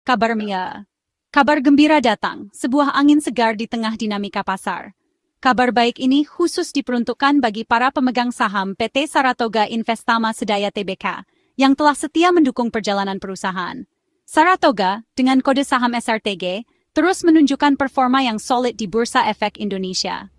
Kabar gembira datang, sebuah angin segar di tengah dinamika pasar. Kabar baik ini khusus diperuntukkan bagi para pemegang saham PT Saratoga Investama Sedaya Tbk, yang telah setia mendukung perjalanan perusahaan. Saratoga, dengan kode saham SRTG, terus menunjukkan performa yang solid di Bursa Efek Indonesia.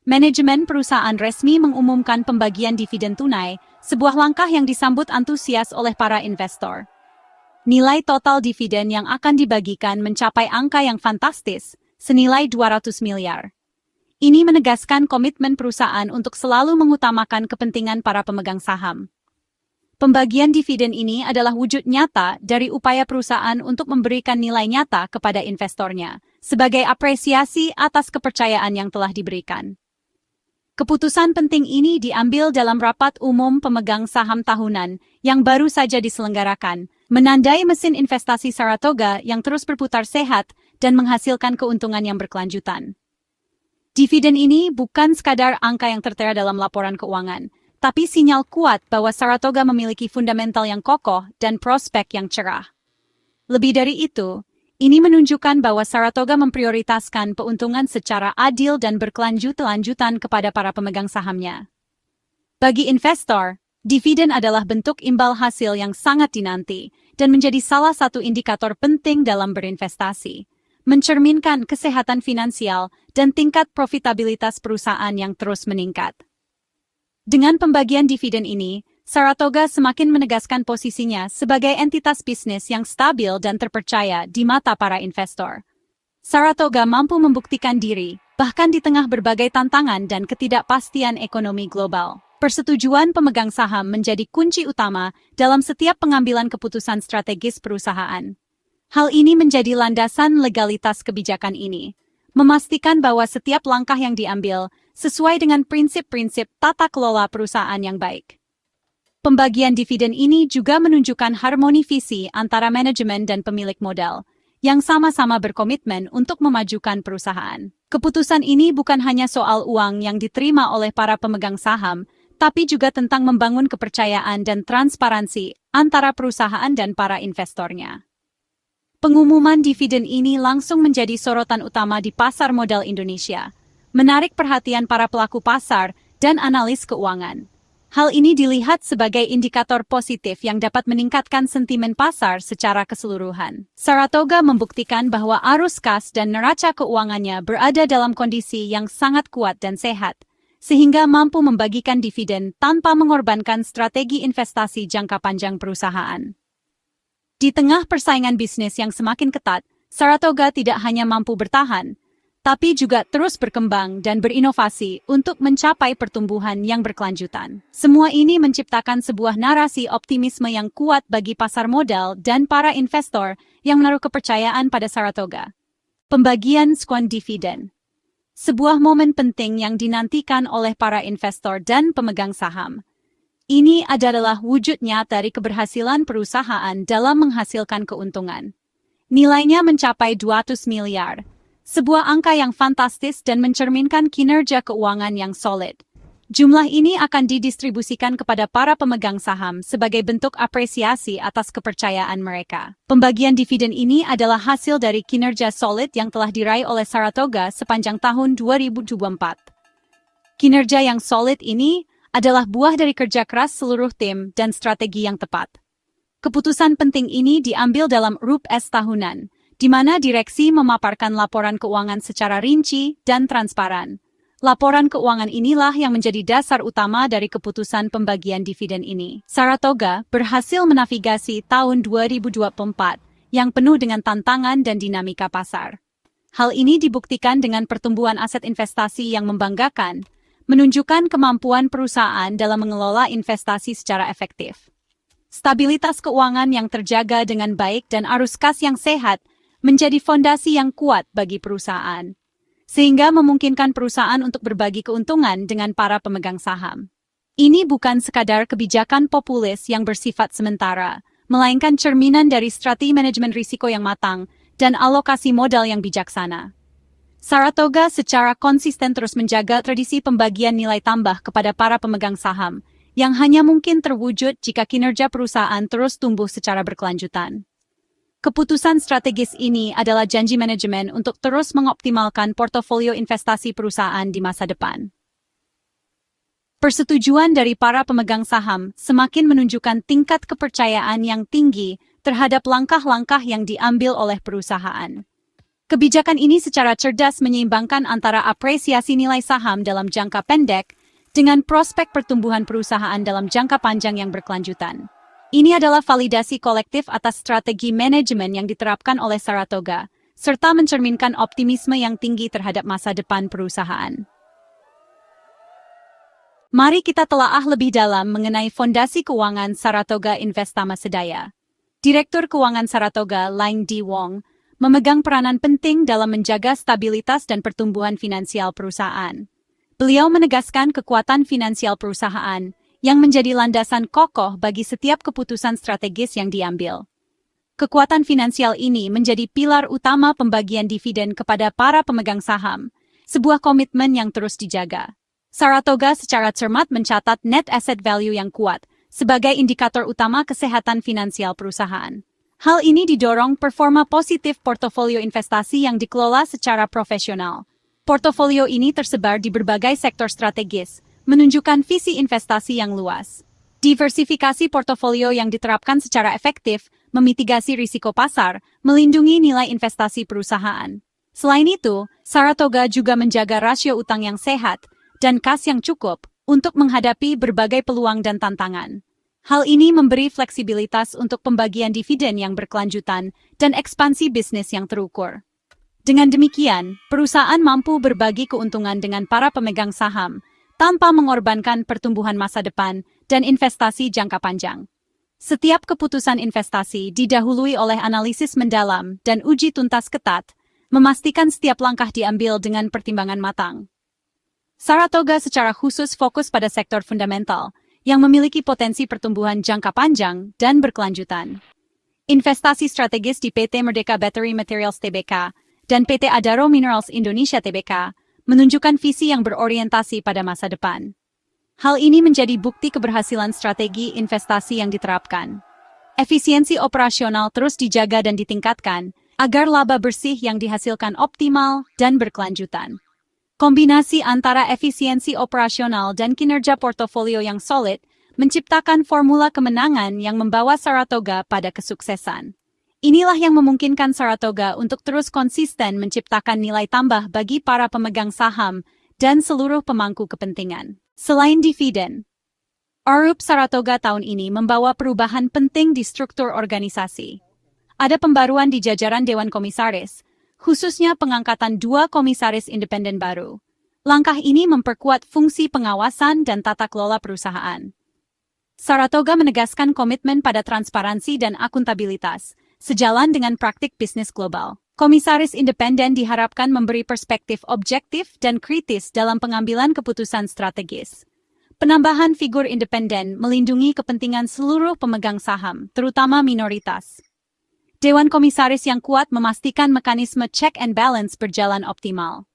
Manajemen perusahaan resmi mengumumkan pembagian dividen tunai, sebuah langkah yang disambut antusias oleh para investor. Nilai total dividen yang akan dibagikan mencapai angka yang fantastis, senilai 200 miliar. Ini menegaskan komitmen perusahaan untuk selalu mengutamakan kepentingan para pemegang saham. Pembagian dividen ini adalah wujud nyata dari upaya perusahaan untuk memberikan nilai nyata kepada investornya, sebagai apresiasi atas kepercayaan yang telah diberikan. Keputusan penting ini diambil dalam rapat umum pemegang saham tahunan yang baru saja diselenggarakan, menandai mesin investasi Saratoga yang terus berputar sehat dan menghasilkan keuntungan yang berkelanjutan. Dividen ini bukan sekadar angka yang tertera dalam laporan keuangan, tapi sinyal kuat bahwa Saratoga memiliki fundamental yang kokoh dan prospek yang cerah. Lebih dari itu, ini menunjukkan bahwa Saratoga memprioritaskan keuntungan secara adil dan berkelanjutan kepada para pemegang sahamnya. Bagi investor, dividen adalah bentuk imbal hasil yang sangat dinanti dan menjadi salah satu indikator penting dalam berinvestasi, mencerminkan kesehatan finansial dan tingkat profitabilitas perusahaan yang terus meningkat. Dengan pembagian dividen ini, Saratoga semakin menegaskan posisinya sebagai entitas bisnis yang stabil dan terpercaya di mata para investor. Saratoga mampu membuktikan diri, bahkan di tengah berbagai tantangan dan ketidakpastian ekonomi global. Persetujuan pemegang saham menjadi kunci utama dalam setiap pengambilan keputusan strategis perusahaan. Hal ini menjadi landasan legalitas kebijakan ini, memastikan bahwa setiap langkah yang diambil sesuai dengan prinsip-prinsip tata kelola perusahaan yang baik. Pembagian dividen ini juga menunjukkan harmoni visi antara manajemen dan pemilik modal, yang sama-sama berkomitmen untuk memajukan perusahaan. Keputusan ini bukan hanya soal uang yang diterima oleh para pemegang saham, tapi juga tentang membangun kepercayaan dan transparansi antara perusahaan dan para investornya. Pengumuman dividen ini langsung menjadi sorotan utama di pasar modal Indonesia, menarik perhatian para pelaku pasar dan analis keuangan. Hal ini dilihat sebagai indikator positif yang dapat meningkatkan sentimen pasar secara keseluruhan. Saratoga membuktikan bahwa arus kas dan neraca keuangannya berada dalam kondisi yang sangat kuat dan sehat, sehingga mampu membagikan dividen tanpa mengorbankan strategi investasi jangka panjang perusahaan. Di tengah persaingan bisnis yang semakin ketat, Saratoga tidak hanya mampu bertahan, tapi juga terus berkembang dan berinovasi untuk mencapai pertumbuhan yang berkelanjutan. Semua ini menciptakan sebuah narasi optimisme yang kuat bagi pasar modal dan para investor yang menaruh kepercayaan pada Saratoga. Pembagian skon dividen. Sebuah momen penting yang dinantikan oleh para investor dan pemegang saham. Ini adalah wujud nyata dari keberhasilan perusahaan dalam menghasilkan keuntungan. Nilainya mencapai 200 miliar. Sebuah angka yang fantastis dan mencerminkan kinerja keuangan yang solid. Jumlah ini akan didistribusikan kepada para pemegang saham sebagai bentuk apresiasi atas kepercayaan mereka. Pembagian dividen ini adalah hasil dari kinerja solid yang telah diraih oleh Saratoga sepanjang tahun 2024. Kinerja yang solid ini adalah buah dari kerja keras seluruh tim dan strategi yang tepat. Keputusan penting ini diambil dalam RUPS tahunan, di mana direksi memaparkan laporan keuangan secara rinci dan transparan. Laporan keuangan inilah yang menjadi dasar utama dari keputusan pembagian dividen ini. Saratoga berhasil menavigasi tahun 2024 yang penuh dengan tantangan dan dinamika pasar. Hal ini dibuktikan dengan pertumbuhan aset investasi yang membanggakan, menunjukkan kemampuan perusahaan dalam mengelola investasi secara efektif. Stabilitas keuangan yang terjaga dengan baik dan arus kas yang sehat menjadi fondasi yang kuat bagi perusahaan, sehingga memungkinkan perusahaan untuk berbagi keuntungan dengan para pemegang saham. Ini bukan sekadar kebijakan populis yang bersifat sementara, melainkan cerminan dari strategi manajemen risiko yang matang dan alokasi modal yang bijaksana. Saratoga secara konsisten terus menjaga tradisi pembagian nilai tambah kepada para pemegang saham, yang hanya mungkin terwujud jika kinerja perusahaan terus tumbuh secara berkelanjutan. Keputusan strategis ini adalah janji manajemen untuk terus mengoptimalkan portofolio investasi perusahaan di masa depan. Persetujuan dari para pemegang saham semakin menunjukkan tingkat kepercayaan yang tinggi terhadap langkah-langkah yang diambil oleh perusahaan. Kebijakan ini secara cerdas menyeimbangkan antara apresiasi nilai saham dalam jangka pendek dengan prospek pertumbuhan perusahaan dalam jangka panjang yang berkelanjutan. Ini adalah validasi kolektif atas strategi manajemen yang diterapkan oleh Saratoga, serta mencerminkan optimisme yang tinggi terhadap masa depan perusahaan. Mari kita telaah lebih dalam mengenai fondasi keuangan Saratoga Investama Sedaya. Direktur Keuangan Saratoga, Lang D. Wong, memegang peranan penting dalam menjaga stabilitas dan pertumbuhan finansial perusahaan. Beliau menegaskan kekuatan finansial perusahaan yang menjadi landasan kokoh bagi setiap keputusan strategis yang diambil. Kekuatan finansial ini menjadi pilar utama pembagian dividen kepada para pemegang saham, sebuah komitmen yang terus dijaga. Saratoga secara cermat mencatat net asset value yang kuat sebagai indikator utama kesehatan finansial perusahaan. Hal ini didorong performa positif portofolio investasi yang dikelola secara profesional. Portofolio ini tersebar di berbagai sektor strategis, menunjukkan visi investasi yang luas. Diversifikasi portofolio yang diterapkan secara efektif, memitigasi risiko pasar, melindungi nilai investasi perusahaan. Selain itu, Saratoga juga menjaga rasio utang yang sehat dan kas yang cukup untuk menghadapi berbagai peluang dan tantangan. Hal ini memberi fleksibilitas untuk pembagian dividen yang berkelanjutan dan ekspansi bisnis yang terukur. Dengan demikian, perusahaan mampu berbagi keuntungan dengan para pemegang saham tanpa mengorbankan pertumbuhan masa depan dan investasi jangka panjang. Setiap keputusan investasi didahului oleh analisis mendalam dan uji tuntas ketat, memastikan setiap langkah diambil dengan pertimbangan matang. Saratoga secara khusus fokus pada sektor fundamental yang memiliki potensi pertumbuhan jangka panjang dan berkelanjutan. Investasi strategis di PT Merdeka Battery Materials Tbk dan PT Adaro Minerals Indonesia Tbk menunjukkan visi yang berorientasi pada masa depan. Hal ini menjadi bukti keberhasilan strategi investasi yang diterapkan. Efisiensi operasional terus dijaga dan ditingkatkan agar laba bersih yang dihasilkan optimal dan berkelanjutan. Kombinasi antara efisiensi operasional dan kinerja portofolio yang solid menciptakan formula kemenangan yang membawa Saratoga pada kesuksesan. Inilah yang memungkinkan Saratoga untuk terus konsisten menciptakan nilai tambah bagi para pemegang saham dan seluruh pemangku kepentingan. Selain dividen, Arup Saratoga tahun ini membawa perubahan penting di struktur organisasi. Ada pembaruan di jajaran Dewan Komisaris, khususnya pengangkatan 2 komisaris independen baru. Langkah ini memperkuat fungsi pengawasan dan tata kelola perusahaan. Saratoga menegaskan komitmen pada transparansi dan akuntabilitas, sejalan dengan praktik bisnis global. Komisaris independen diharapkan memberi perspektif objektif dan kritis dalam pengambilan keputusan strategis. Penambahan figur independen melindungi kepentingan seluruh pemegang saham, terutama minoritas. Dewan Komisaris yang kuat memastikan mekanisme check and balance berjalan optimal.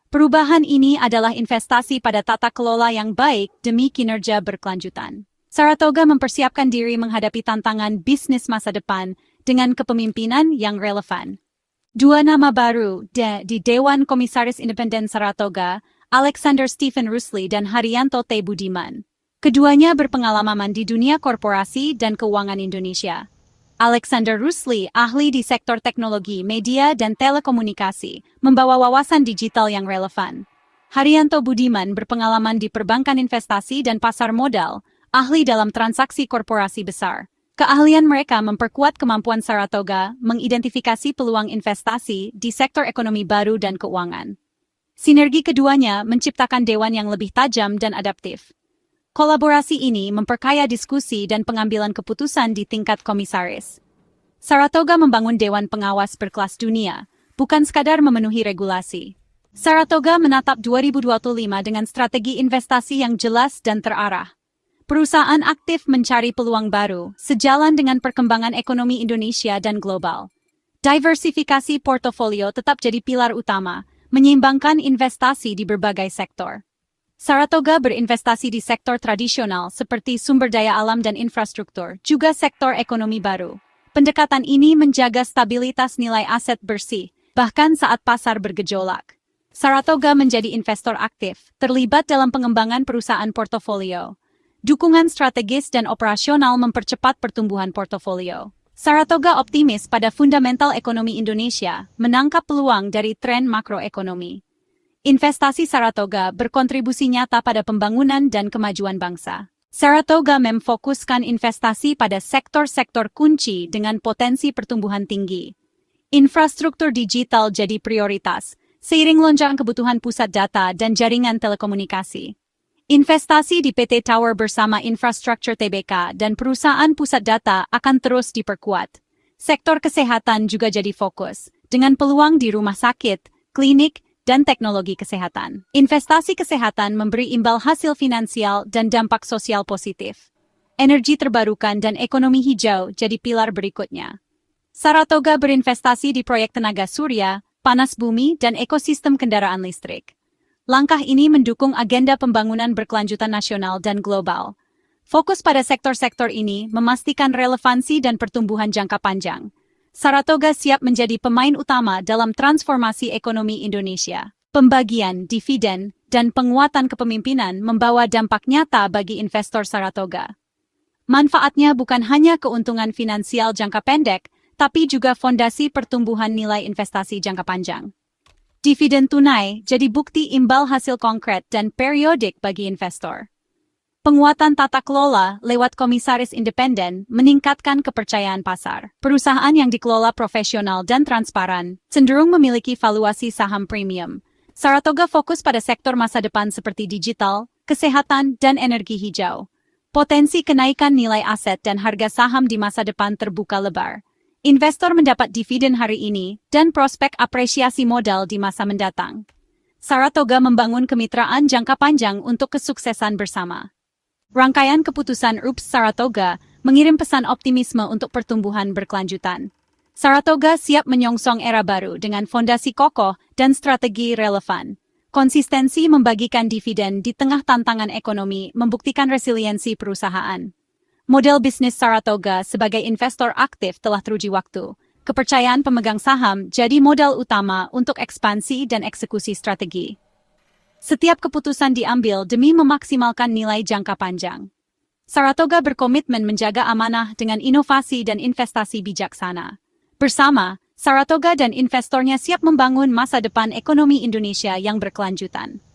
Perubahan ini adalah investasi pada tata kelola yang baik demi kinerja berkelanjutan. Saratoga mempersiapkan diri menghadapi tantangan bisnis masa depan dengan kepemimpinan yang relevan. 2 nama baru di Dewan Komisaris Independen Saratoga, Alexander Stephen Rusli dan Haryanto T. Budiman. Keduanya berpengalaman di dunia korporasi dan keuangan Indonesia. Alexander Rusli, ahli di sektor teknologi, media, dan telekomunikasi, membawa wawasan digital yang relevan. Haryanto Budiman berpengalaman di perbankan investasi dan pasar modal, ahli dalam transaksi korporasi besar. Keahlian mereka memperkuat kemampuan Saratoga mengidentifikasi peluang investasi di sektor ekonomi baru dan keuangan. Sinergi keduanya menciptakan dewan yang lebih tajam dan adaptif. Kolaborasi ini memperkaya diskusi dan pengambilan keputusan di tingkat komisaris. Saratoga membangun dewan pengawas berkelas dunia, bukan sekadar memenuhi regulasi. Saratoga menatap 2025 dengan strategi investasi yang jelas dan terarah. Perusahaan aktif mencari peluang baru, sejalan dengan perkembangan ekonomi Indonesia dan global. Diversifikasi portofolio tetap jadi pilar utama, menyeimbangkan investasi di berbagai sektor. Saratoga berinvestasi di sektor tradisional seperti sumber daya alam dan infrastruktur, juga sektor ekonomi baru. Pendekatan ini menjaga stabilitas nilai aset bersih, bahkan saat pasar bergejolak. Saratoga menjadi investor aktif, terlibat dalam pengembangan perusahaan portofolio. Dukungan strategis dan operasional mempercepat pertumbuhan portofolio. Saratoga optimis pada fundamental ekonomi Indonesia, menangkap peluang dari tren makroekonomi. Investasi Saratoga berkontribusi nyata pada pembangunan dan kemajuan bangsa. Saratoga memfokuskan investasi pada sektor-sektor kunci dengan potensi pertumbuhan tinggi. Infrastruktur digital jadi prioritas, seiring lonjakan kebutuhan pusat data dan jaringan telekomunikasi. Investasi di PT Tower bersama Infrastruktur TBK dan perusahaan pusat data akan terus diperkuat. Sektor kesehatan juga jadi fokus, dengan peluang di rumah sakit, klinik, dan teknologi kesehatan. Investasi kesehatan memberi imbal hasil finansial dan dampak sosial positif. Energi terbarukan dan ekonomi hijau jadi pilar berikutnya. Saratoga berinvestasi di proyek tenaga surya, panas bumi, dan ekosistem kendaraan listrik. Langkah ini mendukung agenda pembangunan berkelanjutan nasional dan global. Fokus pada sektor-sektor ini memastikan relevansi dan pertumbuhan jangka panjang. Saratoga siap menjadi pemain utama dalam transformasi ekonomi Indonesia. Pembagian, dividen, dan penguatan kepemimpinan membawa dampak nyata bagi investor Saratoga. Manfaatnya bukan hanya keuntungan finansial jangka pendek, tapi juga fondasi pertumbuhan nilai investasi jangka panjang. Dividen tunai jadi bukti imbal hasil konkret dan periodik bagi investor. Penguatan tata kelola lewat komisaris independen meningkatkan kepercayaan pasar. Perusahaan yang dikelola profesional dan transparan cenderung memiliki valuasi saham premium. Saratoga fokus pada sektor masa depan seperti digital, kesehatan, dan energi hijau. Potensi kenaikan nilai aset dan harga saham di masa depan terbuka lebar. Investor mendapat dividen hari ini dan prospek apresiasi modal di masa mendatang. Saratoga membangun kemitraan jangka panjang untuk kesuksesan bersama. Rangkaian keputusan UPS Saratoga mengirim pesan optimisme untuk pertumbuhan berkelanjutan. Saratoga siap menyongsong era baru dengan fondasi kokoh dan strategi relevan. Konsistensi membagikan dividen di tengah tantangan ekonomi membuktikan resiliensi perusahaan. Model bisnis Saratoga sebagai investor aktif telah teruji waktu. Kepercayaan pemegang saham jadi modal utama untuk ekspansi dan eksekusi strategi. Setiap keputusan diambil demi memaksimalkan nilai jangka panjang. Saratoga berkomitmen menjaga amanah dengan inovasi dan investasi bijaksana. Bersama, Saratoga dan investornya siap membangun masa depan ekonomi Indonesia yang berkelanjutan.